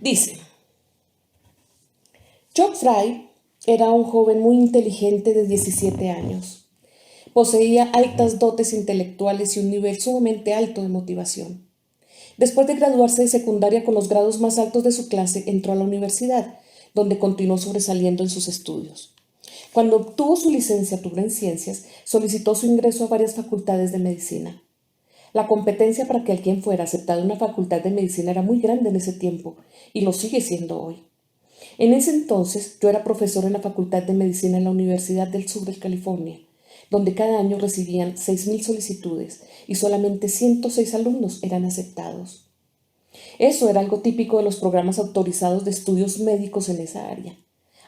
Dice, Chuck Fry era un joven muy inteligente de 17 años. Poseía altas dotes intelectuales y un nivel sumamente alto de motivación. Después de graduarse de secundaria con los grados más altos de su clase, entró a la universidad, donde continuó sobresaliendo en sus estudios. Cuando obtuvo su licenciatura en ciencias, solicitó su ingreso a varias facultades de medicina. La competencia para que alguien fuera aceptado en una facultad de medicina era muy grande en ese tiempo, y lo sigue siendo hoy. En ese entonces yo era profesor en la Facultad de Medicina en la Universidad del Sur de California, donde cada año recibían 6.000 solicitudes y solamente 106 alumnos eran aceptados. Eso era algo típico de los programas autorizados de estudios médicos en esa área.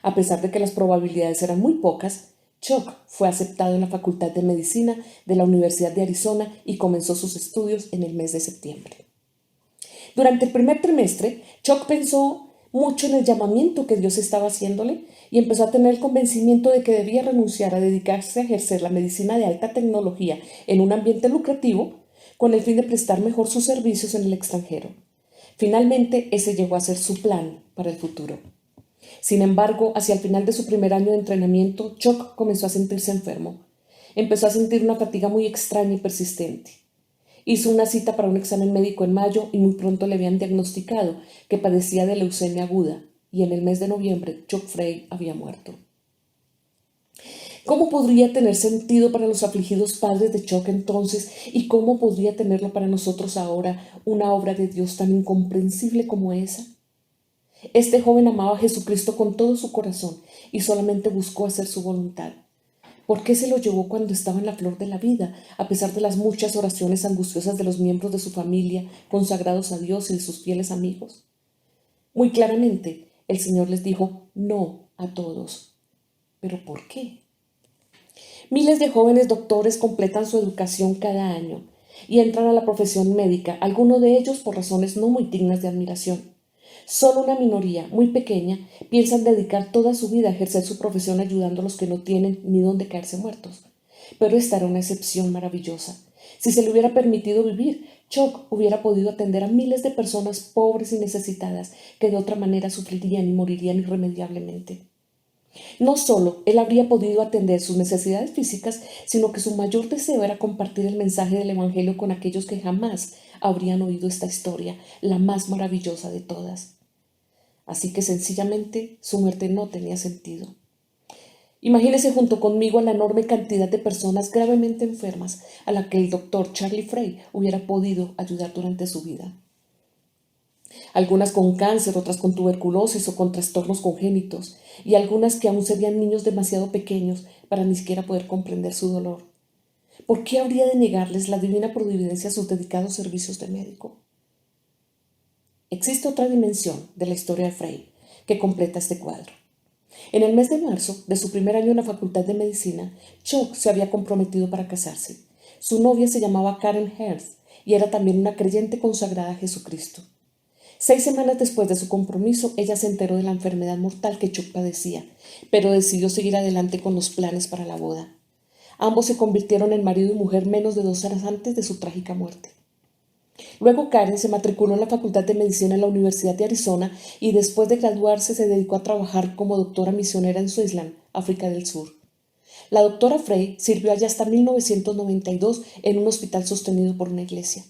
A pesar de que las probabilidades eran muy pocas, Chuck fue aceptado en la Facultad de Medicina de la Universidad de Arizona y comenzó sus estudios en el mes de septiembre. Durante el primer trimestre, Chuck pensó mucho en el llamamiento que Dios estaba haciéndole y empezó a tener el convencimiento de que debía renunciar a dedicarse a ejercer la medicina de alta tecnología en un ambiente lucrativo con el fin de prestar mejor sus servicios en el extranjero. Finalmente, ese llegó a ser su plan para el futuro. Sin embargo, hacia el final de su primer año de entrenamiento, Chuck comenzó a sentirse enfermo. Empezó a sentir una fatiga muy extraña y persistente. Hizo una cita para un examen médico en mayo y muy pronto le habían diagnosticado que padecía de leucemia aguda y en el mes de noviembre Chuck Fry había muerto. ¿Cómo podría tener sentido para los afligidos padres de Chuck entonces y cómo podría tenerlo para nosotros ahora una obra de Dios tan incomprensible como esa? Este joven amaba a Jesucristo con todo su corazón y solamente buscó hacer su voluntad. ¿Por qué se lo llevó cuando estaba en la flor de la vida, a pesar de las muchas oraciones angustiosas de los miembros de su familia, consagrados a Dios y de sus fieles amigos? Muy claramente, el Señor les dijo no a todos. ¿Pero por qué? Miles de jóvenes doctores completan su educación cada año y entran a la profesión médica, algunos de ellos por razones no muy dignas de admiración. Solo una minoría, muy pequeña, piensan dedicar toda su vida a ejercer su profesión ayudando a los que no tienen ni dónde caerse muertos. Pero esta era una excepción maravillosa. Si se le hubiera permitido vivir, Chuck hubiera podido atender a miles de personas pobres y necesitadas que de otra manera sufrirían y morirían irremediablemente. No solo él habría podido atender sus necesidades físicas, sino que su mayor deseo era compartir el mensaje del Evangelio con aquellos que jamás habrían oído esta historia, la más maravillosa de todas. Así que sencillamente su muerte no tenía sentido. Imagínese junto conmigo a la enorme cantidad de personas gravemente enfermas a la que el doctor Charlie Frey hubiera podido ayudar durante su vida. Algunas con cáncer, otras con tuberculosis o con trastornos congénitos, y algunas que aún serían niños demasiado pequeños para ni siquiera poder comprender su dolor. ¿Por qué habría de negarles la divina providencia a sus dedicados servicios de médico? Existe otra dimensión de la historia de Frey que completa este cuadro. En el mes de marzo de su primer año en la Facultad de Medicina, Chuck se había comprometido para casarse. Su novia se llamaba Karen Hertz y era también una creyente consagrada a Jesucristo. 6 semanas después de su compromiso, ella se enteró de la enfermedad mortal que Chuck padecía, pero decidió seguir adelante con los planes para la boda. Ambos se convirtieron en marido y mujer menos de 2 horas antes de su trágica muerte. Luego Karen se matriculó en la Facultad de Medicina en la Universidad de Arizona y después de graduarse se dedicó a trabajar como doctora misionera en Swaziland, África del Sur. La doctora Frey sirvió allá hasta 1992 en un hospital sostenido por una iglesia.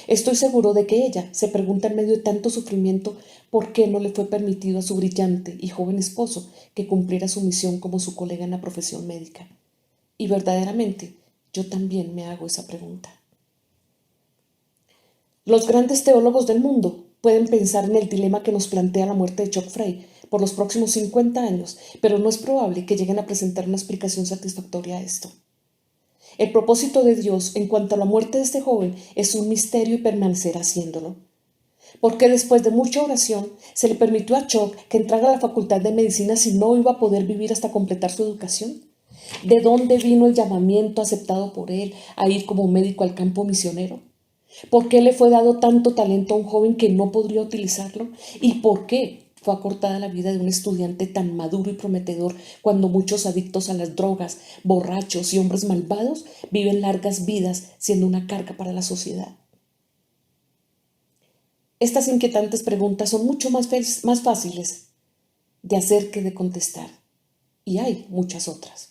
Estoy seguro de que ella se pregunta en medio de tanto sufrimiento por qué no le fue permitido a su brillante y joven esposo que cumpliera su misión como su colega en la profesión médica. Y verdaderamente, yo también me hago esa pregunta. Los grandes teólogos del mundo pueden pensar en el dilema que nos plantea la muerte de Chuck Fry por los próximos 50 años, pero no es probable que lleguen a presentar una explicación satisfactoria a esto. El propósito de Dios en cuanto a la muerte de este joven es un misterio y permanecerá haciéndolo. Porque después de mucha oración se le permitió a Chuck que entrara a la Facultad de Medicina si no iba a poder vivir hasta completar su educación. ¿De dónde vino el llamamiento aceptado por él a ir como médico al campo misionero? ¿Por qué le fue dado tanto talento a un joven que no podría utilizarlo? ¿Y por qué fue acortada la vida de un estudiante tan maduro y prometedor cuando muchos adictos a las drogas, borrachos y hombres malvados viven largas vidas siendo una carga para la sociedad? Estas inquietantes preguntas son mucho más fáciles de hacer que de contestar. Y hay muchas otras.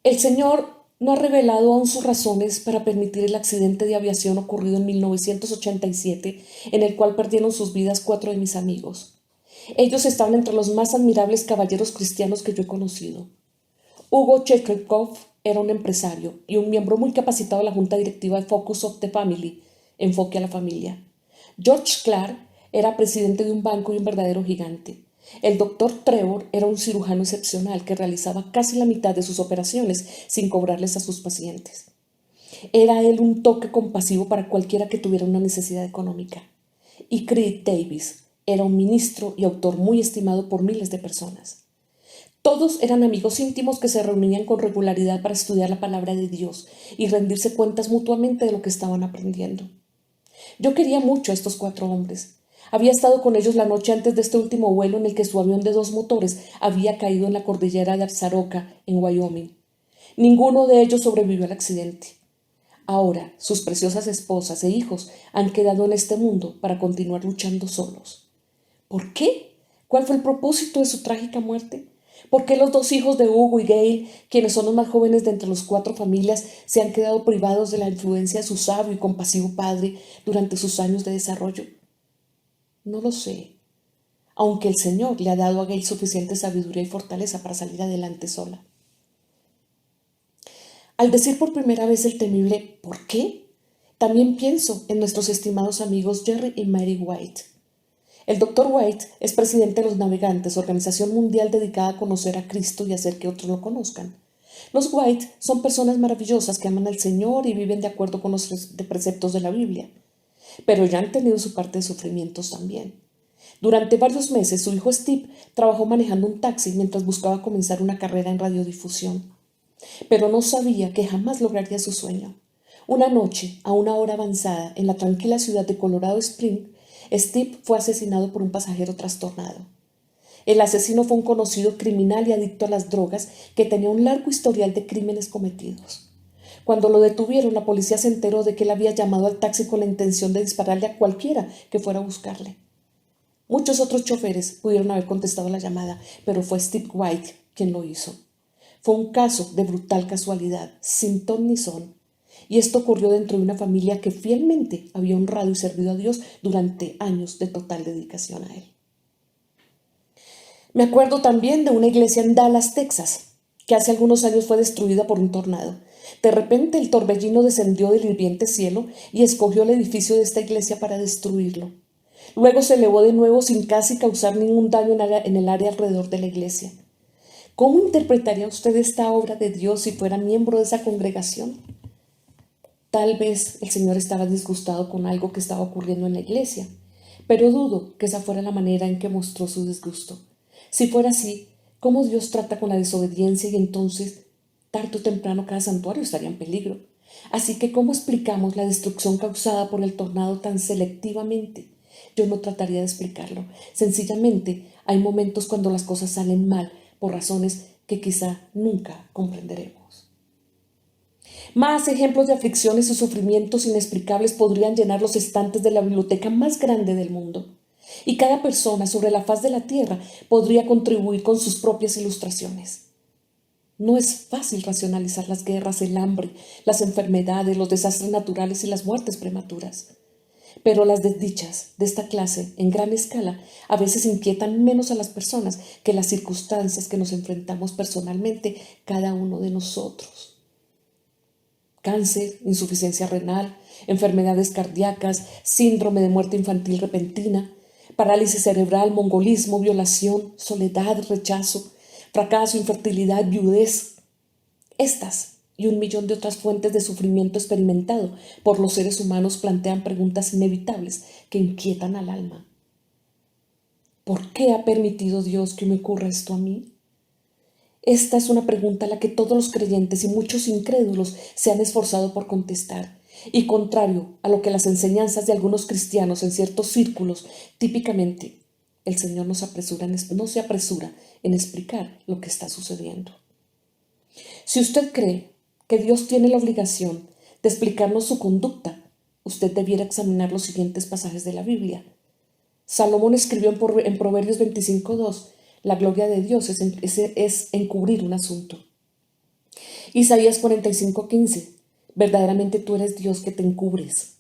El Señor no ha revelado aún sus razones para permitir el accidente de aviación ocurrido en 1987, en el cual perdieron sus vidas 4 de mis amigos. Ellos estaban entre los más admirables caballeros cristianos que yo he conocido. Hugo Chekhov era un empresario y un miembro muy capacitado de la junta directiva de Focus of the Family, enfoque a la familia. George Clark era presidente de un banco y un verdadero gigante. El doctor Trevor era un cirujano excepcional que realizaba casi la mitad de sus operaciones sin cobrarles a sus pacientes. Era él un toque compasivo para cualquiera que tuviera una necesidad económica. Y Creed Davis era un ministro y autor muy estimado por miles de personas. Todos eran amigos íntimos que se reunían con regularidad para estudiar la palabra de Dios y rendirse cuentas mutuamente de lo que estaban aprendiendo. Yo quería mucho a estos 4 hombres. Había estado con ellos la noche antes de este último vuelo en el que su avión de 2 motores había caído en la cordillera de Absaroka, en Wyoming. Ninguno de ellos sobrevivió al accidente. Ahora, sus preciosas esposas e hijos han quedado en este mundo para continuar luchando solos. ¿Por qué? ¿Cuál fue el propósito de su trágica muerte? ¿Por qué los 2 hijos de Hugo y Gail, quienes son los más jóvenes de entre los 4 familias, se han quedado privados de la influencia de su sabio y compasivo padre durante sus años de desarrollo? No lo sé, aunque el Señor le ha dado a Gail suficiente sabiduría y fortaleza para salir adelante sola. Al decir por primera vez el temible ¿por qué?, también pienso en nuestros estimados amigos Jerry y Mary White. El Dr. White es presidente de los Navegantes, organización mundial dedicada a conocer a Cristo y hacer que otros lo conozcan. Los White son personas maravillosas que aman al Señor y viven de acuerdo con los preceptos de la Biblia, pero ya han tenido su parte de sufrimientos también. Durante varios meses su hijo Steve trabajó manejando un taxi mientras buscaba comenzar una carrera en radiodifusión, pero no sabía que jamás lograría su sueño. Una noche, a una hora avanzada, en la tranquila ciudad de Colorado Springs, Steve fue asesinado por un pasajero trastornado. El asesino fue un conocido criminal y adicto a las drogas que tenía un largo historial de crímenes cometidos. Cuando lo detuvieron, la policía se enteró de que él había llamado al taxi con la intención de dispararle a cualquiera que fuera a buscarle. Muchos otros choferes pudieron haber contestado la llamada, pero fue Steve White quien lo hizo. Fue un caso de brutal casualidad, sin ton ni son. Y esto ocurrió dentro de una familia que fielmente había honrado y servido a Dios durante años de total dedicación a Él. Me acuerdo también de una iglesia en Dallas, Texas, que hace algunos años fue destruida por un tornado. De repente el torbellino descendió del hirviente cielo y escogió el edificio de esta iglesia para destruirlo. Luego se elevó de nuevo sin casi causar ningún daño en el área alrededor de la iglesia. ¿Cómo interpretaría usted esta obra de Dios si fuera miembro de esa congregación? Tal vez el Señor estaba disgustado con algo que estaba ocurriendo en la iglesia, pero dudo que esa fuera la manera en que mostró su disgusto. Si fuera así, ¿cómo Dios trata con la desobediencia y entonces, tarde o temprano, cada santuario estaría en peligro? Así que, ¿cómo explicamos la destrucción causada por el tornado tan selectivamente? Yo no trataría de explicarlo. Sencillamente, hay momentos cuando las cosas salen mal por razones que quizá nunca comprenderemos. Más ejemplos de aflicciones y sufrimientos inexplicables podrían llenar los estantes de la biblioteca más grande del mundo. Y cada persona sobre la faz de la tierra podría contribuir con sus propias ilustraciones. No es fácil racionalizar las guerras, el hambre, las enfermedades, los desastres naturales y las muertes prematuras. Pero las desdichas de esta clase, en gran escala, a veces inquietan menos a las personas que las circunstancias que nos enfrentamos personalmente cada uno de nosotros. Cáncer, insuficiencia renal, enfermedades cardíacas, síndrome de muerte infantil repentina, parálisis cerebral, mongolismo, violación, soledad, rechazo, fracaso, infertilidad, viudez. Estas y 1 millón de otras fuentes de sufrimiento experimentado por los seres humanos plantean preguntas inevitables que inquietan al alma. ¿Por qué ha permitido Dios que me ocurra esto a mí? Esta es una pregunta a la que todos los creyentes y muchos incrédulos se han esforzado por contestar, y contrario a lo que las enseñanzas de algunos cristianos en ciertos círculos, típicamente, el Señor no se apresura en explicar lo que está sucediendo. Si usted cree que Dios tiene la obligación de explicarnos su conducta, usted debiera examinar los siguientes pasajes de la Biblia. Salomón escribió en Proverbios 25:2, la gloria de Dios es encubrir un asunto. Isaías 45:15, verdaderamente tú eres Dios que te encubres.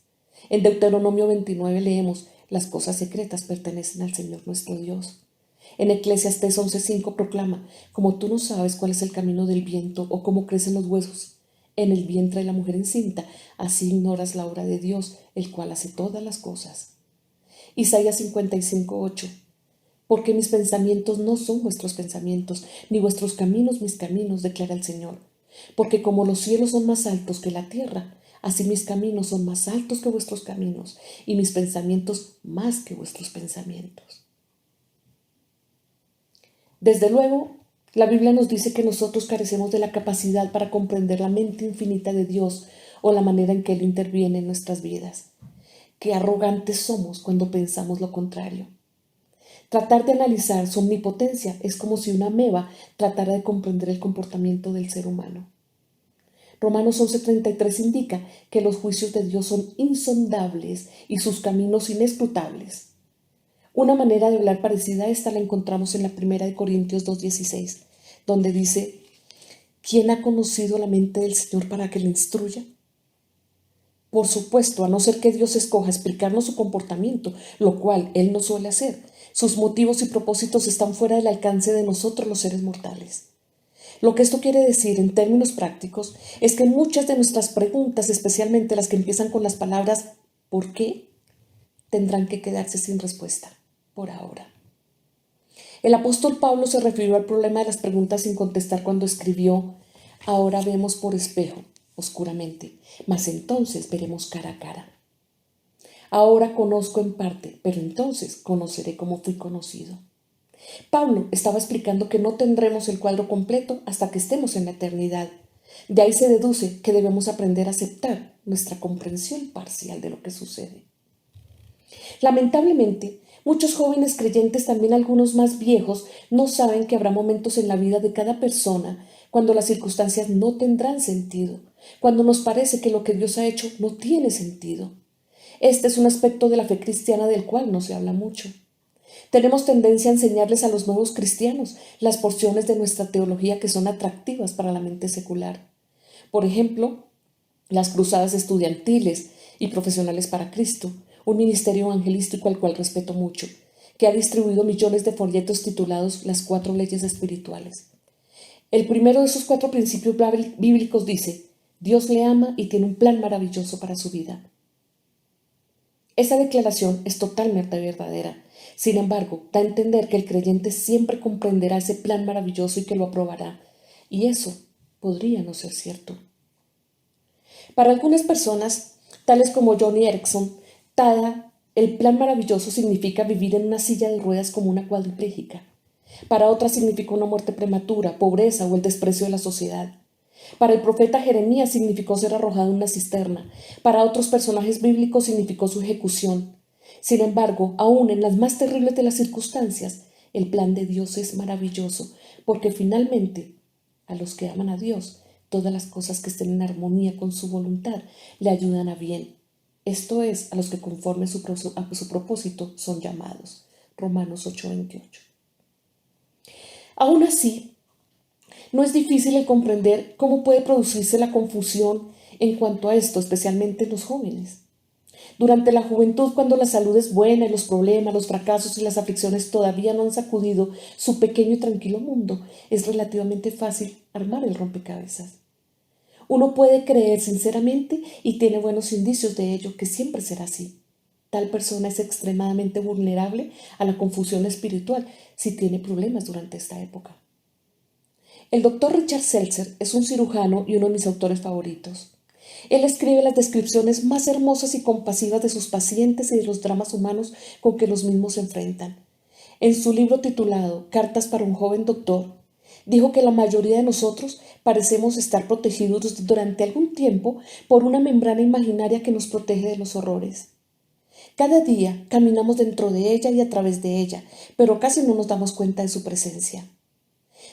En Deuteronomio 29 leemos, las cosas secretas pertenecen al Señor nuestro Dios. En Eclesiastés 11:5 proclama, como tú no sabes cuál es el camino del viento o cómo crecen los huesos en el vientre de la mujer encinta, así ignoras la obra de Dios, el cual hace todas las cosas. Isaías 55:8, porque mis pensamientos no son vuestros pensamientos, ni vuestros caminos mis caminos, declara el Señor. Porque como los cielos son más altos que la tierra, así mis caminos son más altos que vuestros caminos, y mis pensamientos más que vuestros pensamientos. Desde luego, la Biblia nos dice que nosotros carecemos de la capacidad para comprender la mente infinita de Dios o la manera en que Él interviene en nuestras vidas. Qué arrogantes somos cuando pensamos lo contrario. Tratar de analizar su omnipotencia es como si una ameba tratara de comprender el comportamiento del ser humano. Romanos 11:33 indica que los juicios de Dios son insondables y sus caminos inescrutables. Una manera de hablar parecida a esta la encontramos en la primera de Corintios 2:16, donde dice, ¿quién ha conocido la mente del Señor para que le instruya? Por supuesto, a no ser que Dios escoja explicarnos su comportamiento, lo cual Él no suele hacer, sus motivos y propósitos están fuera del alcance de nosotros los seres mortales. Lo que esto quiere decir en términos prácticos es que muchas de nuestras preguntas, especialmente las que empiezan con las palabras ¿por qué?, tendrán que quedarse sin respuesta por ahora. El apóstol Pablo se refirió al problema de las preguntas sin contestar cuando escribió, ahora vemos por espejo, oscuramente, mas entonces veremos cara a cara. Ahora conozco en parte, pero entonces conoceré como fui conocido. Pablo estaba explicando que no tendremos el cuadro completo hasta que estemos en la eternidad. De ahí se deduce que debemos aprender a aceptar nuestra comprensión parcial de lo que sucede. Lamentablemente, muchos jóvenes creyentes, también algunos más viejos, no saben que habrá momentos en la vida de cada persona cuando las circunstancias no tendrán sentido, cuando nos parece que lo que Dios ha hecho no tiene sentido. Este es un aspecto de la fe cristiana del cual no se habla mucho. Tenemos tendencia a enseñarles a los nuevos cristianos las porciones de nuestra teología que son atractivas para la mente secular. Por ejemplo, las cruzadas estudiantiles y profesionales para Cristo, un ministerio evangelístico al cual respeto mucho, que ha distribuido millones de folletos titulados Las 4 leyes espirituales. El primero de esos 4 principios bíblicos dice, Dios le ama y tiene un plan maravilloso para su vida. Esa declaración es totalmente verdadera. Sin embargo, da a entender que el creyente siempre comprenderá ese plan maravilloso y que lo aprobará. Y eso podría no ser cierto. Para algunas personas, tales como Johnny Erickson, el plan maravilloso significa vivir en una silla de ruedas como una cuadripléjica. Para otras significó una muerte prematura, pobreza o el desprecio de la sociedad. Para el profeta Jeremías significó ser arrojado en una cisterna. Para otros personajes bíblicos significó su ejecución. Sin embargo, aún en las más terribles de las circunstancias, el plan de Dios es maravilloso, porque finalmente, a los que aman a Dios, todas las cosas que estén en armonía con su voluntad le ayudan a bien. Esto es, a los que conforme a su propósito son llamados. Romanos 8:28. Aún así, no es difícil el comprender cómo puede producirse la confusión en cuanto a esto, especialmente en los jóvenes. Durante la juventud, cuando la salud es buena y los problemas, los fracasos y las aflicciones todavía no han sacudido su pequeño y tranquilo mundo, es relativamente fácil armar el rompecabezas. Uno puede creer sinceramente y tiene buenos indicios de ello, que siempre será así. Tal persona es extremadamente vulnerable a la confusión espiritual si tiene problemas durante esta época. El doctor Richard Seltzer es un cirujano y uno de mis autores favoritos. Él escribe las descripciones más hermosas y compasivas de sus pacientes y de los dramas humanos con que los mismos se enfrentan. En su libro titulado Cartas para un joven doctor, dijo que la mayoría de nosotros parecemos estar protegidos durante algún tiempo por una membrana imaginaria que nos protege de los horrores. Cada día caminamos dentro de ella y a través de ella, pero casi no nos damos cuenta de su presencia.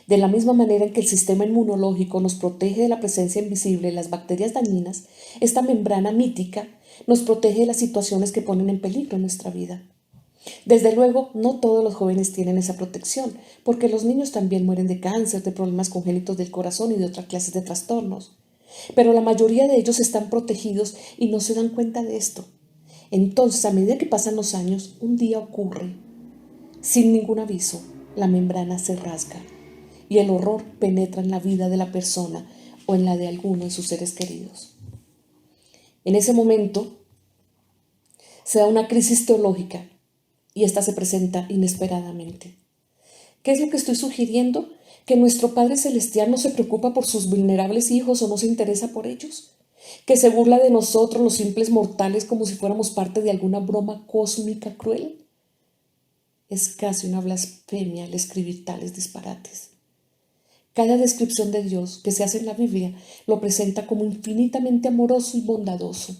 De la misma manera en que el sistema inmunológico nos protege de la presencia invisible de las bacterias dañinas, esta membrana mítica nos protege de las situaciones que ponen en peligro nuestra vida. Desde luego, no todos los jóvenes tienen esa protección, porque los niños también mueren de cáncer, de problemas congénitos del corazón y de otras clases de trastornos. Pero la mayoría de ellos están protegidos y no se dan cuenta de esto. Entonces, a medida que pasan los años, un día ocurre. Sin ningún aviso, la membrana se rasga y el horror penetra en la vida de la persona o en la de alguno de sus seres queridos. En ese momento se da una crisis teológica y esta se presenta inesperadamente. ¿Qué es lo que estoy sugiriendo? ¿Que nuestro Padre Celestial no se preocupa por sus vulnerables hijos o no se interesa por ellos? ¿Que se burla de nosotros, los simples mortales, como si fuéramos parte de alguna broma cósmica cruel? Es casi una blasfemia el escribir tales disparates. Cada descripción de Dios que se hace en la Biblia lo presenta como infinitamente amoroso y bondadoso,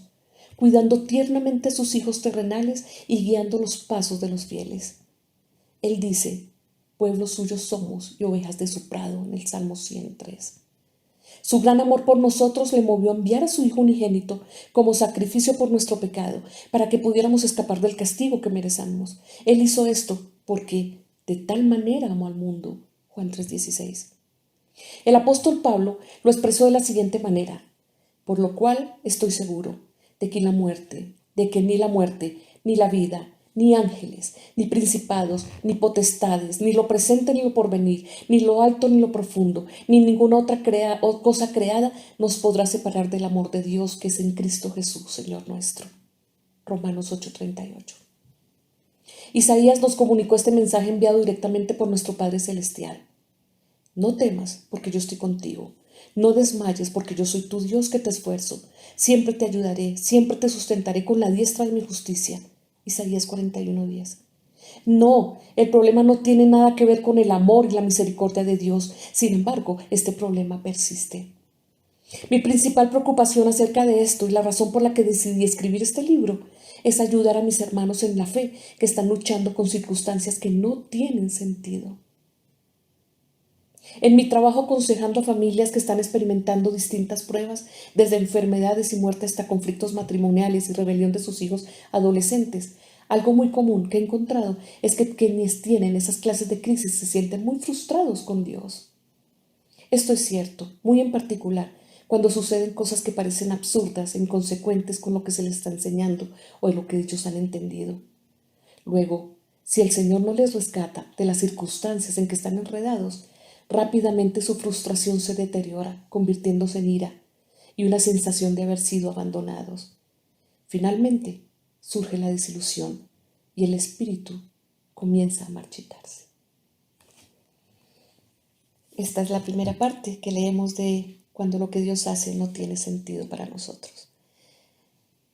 cuidando tiernamente a sus hijos terrenales y guiando los pasos de los fieles. Él dice: pueblo suyo somos y ovejas de su prado, en el Salmo 103. Su gran amor por nosotros le movió a enviar a su Hijo unigénito como sacrificio por nuestro pecado, para que pudiéramos escapar del castigo que merecemos. Él hizo esto porque de tal manera amó al mundo. Juan 3:16. El apóstol Pablo lo expresó de la siguiente manera: por lo cual estoy seguro de que ni la muerte, ni la vida, ni ángeles, ni principados, ni potestades, ni lo presente ni lo porvenir, ni lo alto ni lo profundo, ni ninguna otra cosa creada nos podrá separar del amor de Dios que es en Cristo Jesús, Señor nuestro. Romanos 8:38. Isaías nos comunicó este mensaje enviado directamente por nuestro Padre Celestial. No temas, porque yo estoy contigo. No desmayes, porque yo soy tu Dios que te esfuerzo. Siempre te ayudaré, siempre te sustentaré con la diestra de mi justicia. Isaías 41:10. No, el problema no tiene nada que ver con el amor y la misericordia de Dios. Sin embargo, este problema persiste. Mi principal preocupación acerca de esto y la razón por la que decidí escribir este libro es ayudar a mis hermanos en la fe que están luchando con circunstancias que no tienen sentido. En mi trabajo aconsejando a familias que están experimentando distintas pruebas, desde enfermedades y muerte hasta conflictos matrimoniales y rebelión de sus hijos adolescentes, algo muy común que he encontrado es que quienes tienen esas clases de crisis se sienten muy frustrados con Dios. Esto es cierto, muy en particular, cuando suceden cosas que parecen absurdas e inconsecuentes con lo que se les está enseñando o de lo que ellos han entendido. Luego, si el Señor no les rescata de las circunstancias en que están enredados, rápidamente su frustración se deteriora, convirtiéndose en ira y una sensación de haber sido abandonados. Finalmente, surge la desilusión y el espíritu comienza a marchitarse. Esta es la primera parte que leemos de cuando lo que Dios hace no tiene sentido para nosotros.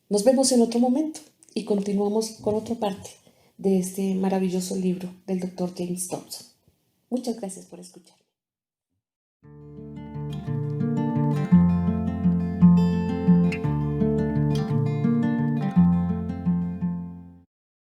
Nos vemos en otro momento y continuamos con otra parte de este maravilloso libro del Dr. James Dobson. Muchas gracias por escuchar.